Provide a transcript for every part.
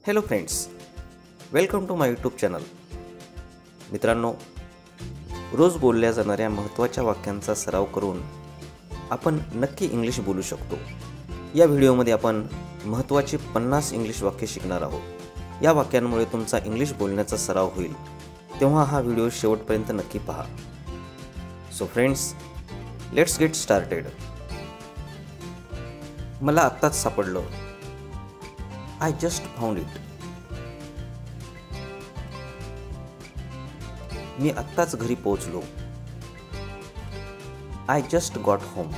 Hello friends, welcome to my YouTube channel. मित्रांनो, रोज बोलल्या जाणाऱ्या महत्त्वाच्या वाक्यांचा सराव करून आपण नक्की इंग्लिश बोलू शकतो. या व्हिडिओमध्ये आपण महत्त्वाची 50 इंग्लिश वाक्ये शिकणार आहोत. या वाक्यांमुळे तुमचा इंग्लिश बोलण्याचा सराव होईल, तेव्हा हा व्हिडिओ शेवटपर्यंत नक्की पहा. So friends, let's get started. मला आत्ताच सापडलं. I just found it. मी आत्ताच घरी पोहोचलो. I just got home.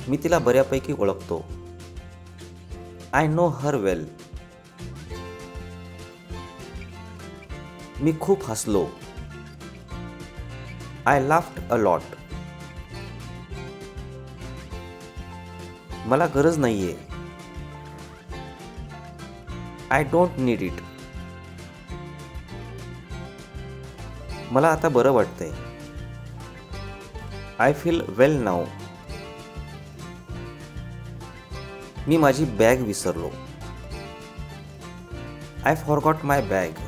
मी तिला बऱ्यापैकी ओळखतो. I know her well. मी खूप हसलो. I laughed a lot. मला गरज नाहीये. I don't need it. मला आता बरं वाटतंय. I feel well now. मी माझी बॅग विसरलो. I forgot my bag.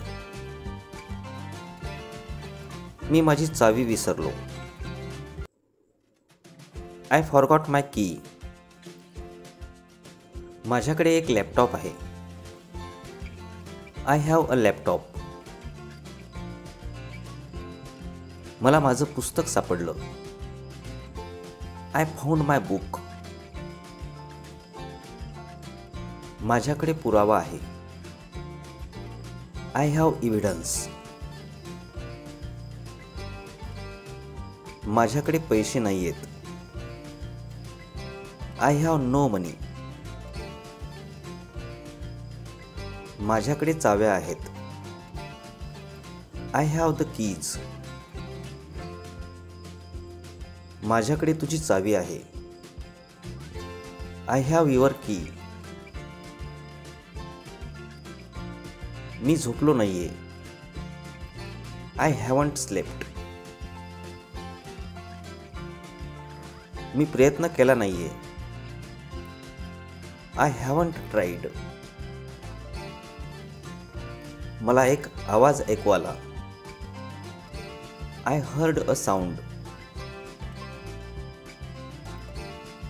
मी माझी चावी विसरलो. I forgot my key. माझ्याकडे एक लॅपटॉप आहे. I have a laptop. मला माझं पुस्तक सापडलं. I found my book. माझ्याकडे पुरावा आहे. I have evidence. माझ्याकडे पैसे नाहीयेत. I have no money. माझ्याकडे चाव्या आहेत. I have the keys. माझ्याकडे तुझी चावी आहे. I have your key. मी झोपलो नाहीये. I haven't slept. मी प्रयत्न केला नाहीये. I haven't tried. मला एक आवाज ऐकू आला. I heard a sound.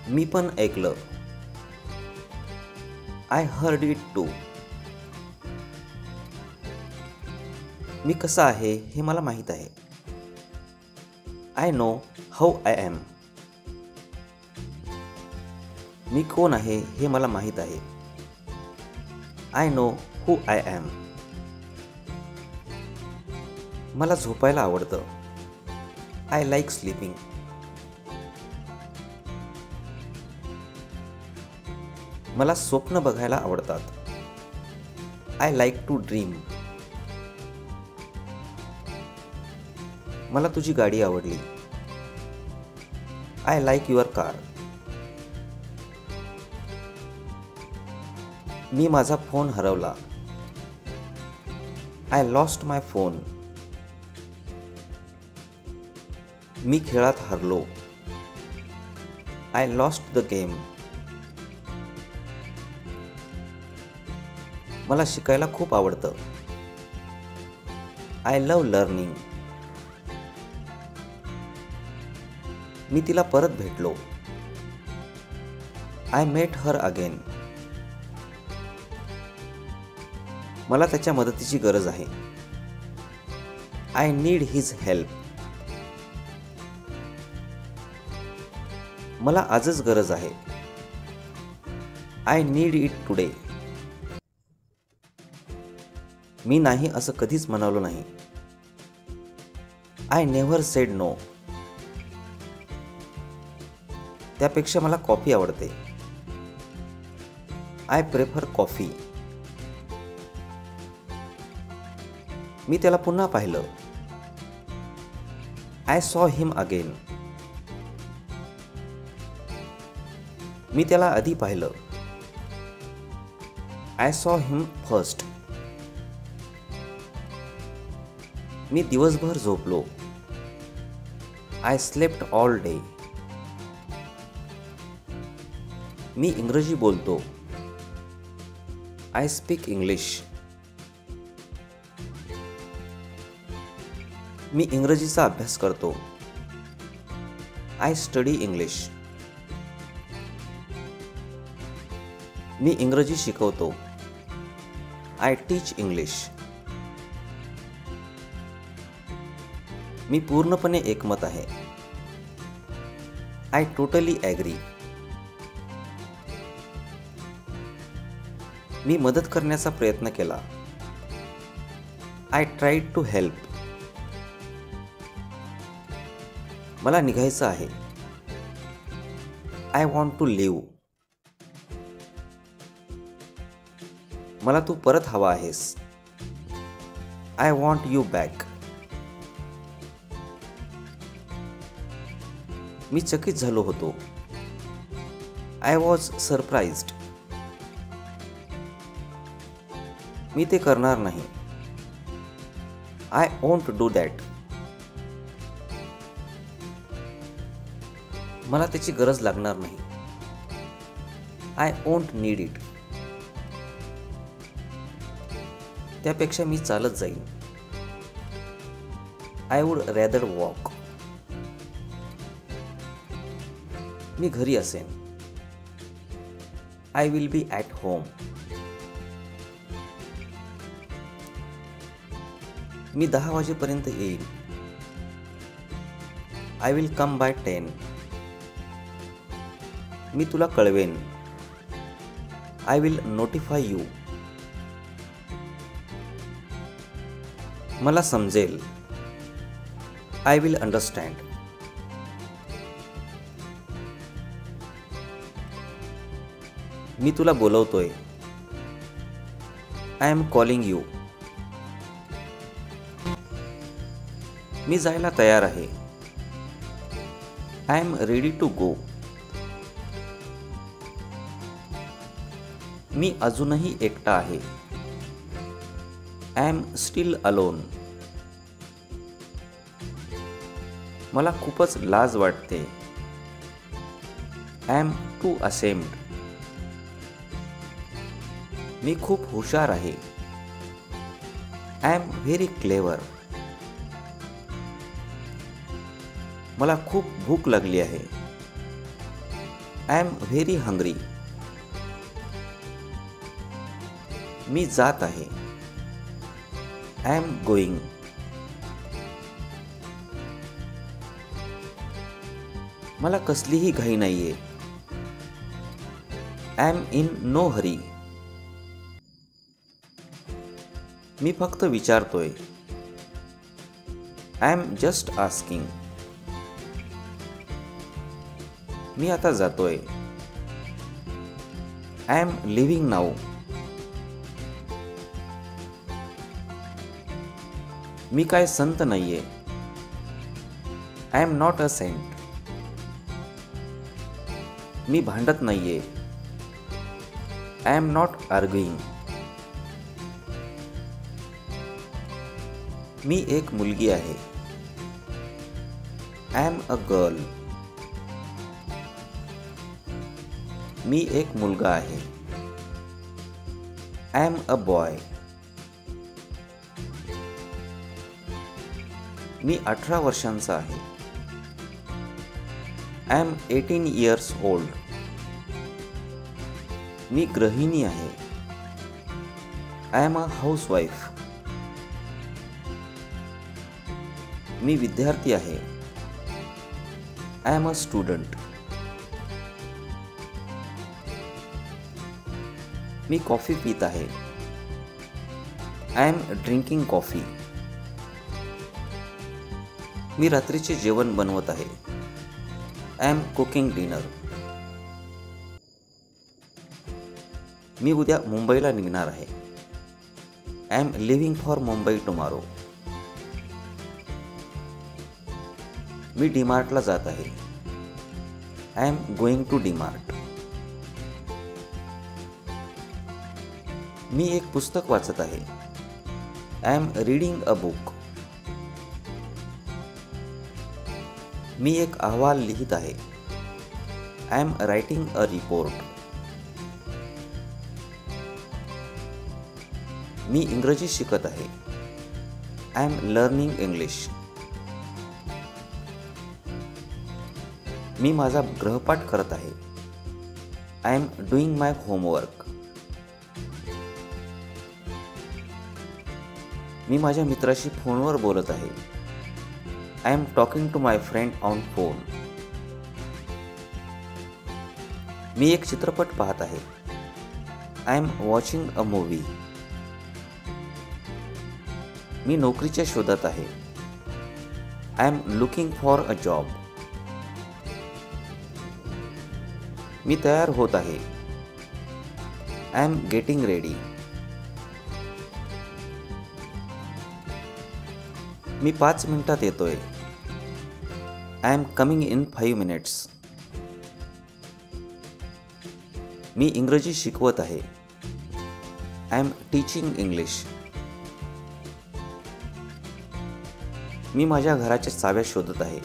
मी पण ऐकलं. I heard it too. मी कसा आहे हे मला माहित आहे. I know how I am. मी कोण आहे हे मला माहित आहे. I know who I am. मला झोपायला आवडतं. I like sleeping. मला स्वप्न बघायला आवडतात. I like to dream. मला तुझी गाडी आवडली. I like your car. मी माझा फोन हरवला. I lost my phone. मी खेळात हरलो. I lost the game. मला शिकायला खूप आवडतं. I love learning. मी तिला परत भेटलो. I met her again. मला त्याच्या मदतीची गरज आहे. I need his help. मला आजच गरज आहे. I need it today. मी नाही असं कधीच म्हणालो नाही. I never said no. त्यापेक्षा मला कॉफी आवडते. I prefer coffee. मी त्याला पुन्हा पाहिलं. I saw him again. मी त्याला आधी पाहिलं. I saw him first. मी दिवसभर झोपलो. I slept all day. मी इंग्रजी बोलतो. I speak English. मी इंग्रजीचा अभ्यास करतो. I study English. मी इंग्रजी शिकवतो. I teach English. मी पूर्णपणे एकमत आहे. I totally agree. मी मदत करण्याचा प्रयत्न केला. I tried to help. मला निघायचं आहे. I want to leave. मला तू परत हवा आहेस. I want you back. मी चकित झालो होतो. I was surprised. मी ते करणार नाही. I won't do that. मला त्याची गरज लागणार नाही. I won't need it. त्यापेक्षा मी चालत जाईन. I would rather walk. मी घरी असेन. I will be at home. मी 10 वाजेपर्यंत येईन. I will come by 10. मी तुला कळवेन. I will notify you. मला समजेल. I will understand. मी तुला बोलवतोय. I am calling you. मी जायला तयार आहे. आय एम रेडी टू गो. मी अजूनही एकटा आहे. I am still alone. मला खूपच लाज वाटते. I am too ashamed. मी खूप हुशार आहे. I am very clever. मला खूप भूक लागली आहे. I am very hungry. मी जात आहे. I am going. मला कसलीही घाई नाहीये. I am in no hurry. मी फक्त विचारतोय. I am just asking. मी आता जातोय. I am leaving now. मी काय संत नाहीये. I am not a saint. मी भांडत नाहीये. I am not arguing. मी एक मुलगी आहे. I am a girl. मी एक मुलगा आहे. I am a boy. मी 18 वर्षांचा आहे. I am 18 years old. मी गृहिणी आहे. I am a housewife. मी विद्यार्थी आहे. I am a student. मी कॉफी पीत आहे. I am drinking coffee. मी रात्रीचे जेवण बनवत आहे. I am cooking dinner. मी उद्या मुंबईला निघणार आहे. I am living for Mumbai tomorrow. मी डीमार्टला जात आहे. I am going to DMart. मी एक पुस्तक वाचत आहे. I am reading a book. मी एक अहवाल लिहित आहे. I am writing a report. मी इंग्रजी शिकत आहे. I am learning English. मी माझा गृहपाठ करत आहे. I am doing my homework. मी माझ्या मित्राशी फोनवर बोलत आहे. I am talking to my friend on phone. मी एक चित्रपट पाहत आहे. I am watching a movie. मी नोकरीच्या शोधात आहे. I am looking for a job. मी तयार होत आहे. I am getting ready. मी 5 मिनिटात येतोय. I am coming in 5 minutes. मी इंग्रजी शिकवत आहे. I am teaching English. मी माझ्या घराच्या चाव्या शोधत आहे.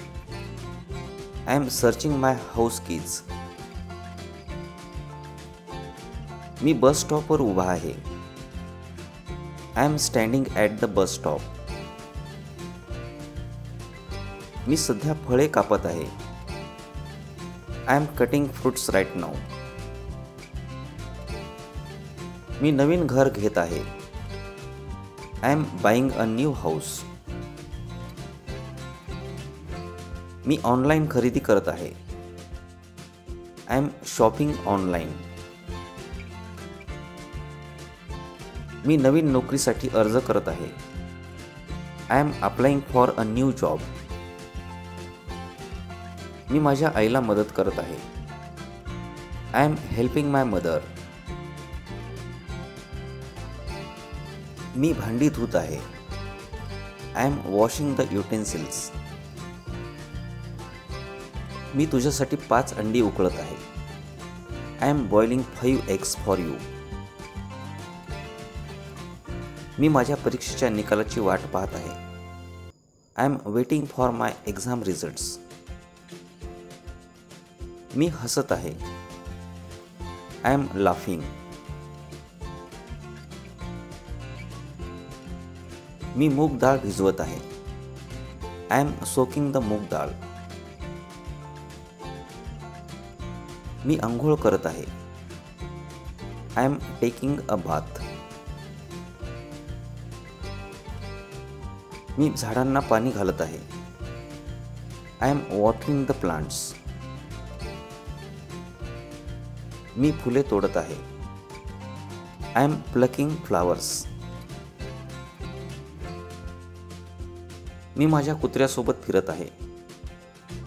I am searching my house keys. मी बस स्टॉपवर उभा आहे. I am standing at the bus stop. मी सध्या फळे कापत आहे. I am cutting fruits right now. मी नवीन घर घेत आहे. I am buying a new house. मी ऑनलाईन खरेदी करत आहे. I am shopping online. मी नवीन नोकरीसाठी अर्ज करत आहे. I am applying for a new job. मी माझ्या आईला मदत करत आहे. I am helping my mother. मी भांडी धुत आहे. I am washing the utensils. मी तुझ्यासाठी 5 अंडी उकळत आहे. I am boiling 5 eggs for you. मी माझ्या परीक्षेच्या निकालाची वाट पाहत आहे. I am waiting for my exam results. मी हसत आहे. I am laughing. मी मूग डाळ भिजवत आहे. आय एम सोकिंग द मूग डाळ. मी अंघोळ करत आहे. I am taking a bath. मी झाडांना पाणी घालत आहे. I am watering the plants. मी फुले तोडत आहे. I am plucking flowers. मी माझ्या कुत्र्यासोबत फिरत आहे.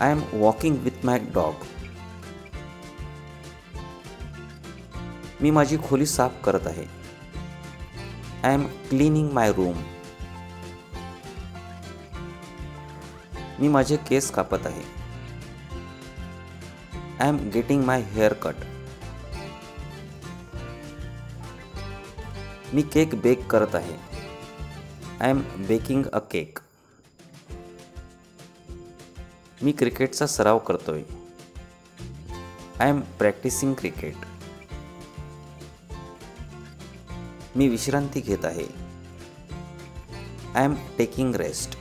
I am walking with my dog. मी माझी खोली साफ करत आहे. I am cleaning my room. मी माझे केस कापत आहे. I am getting my hair cut. मी केक बेक करत आहे. I am baking a cake. मी क्रिकेटचा सराव करतोय. I am practising cricket. मी विश्रांती घेत आहे. I am taking rest.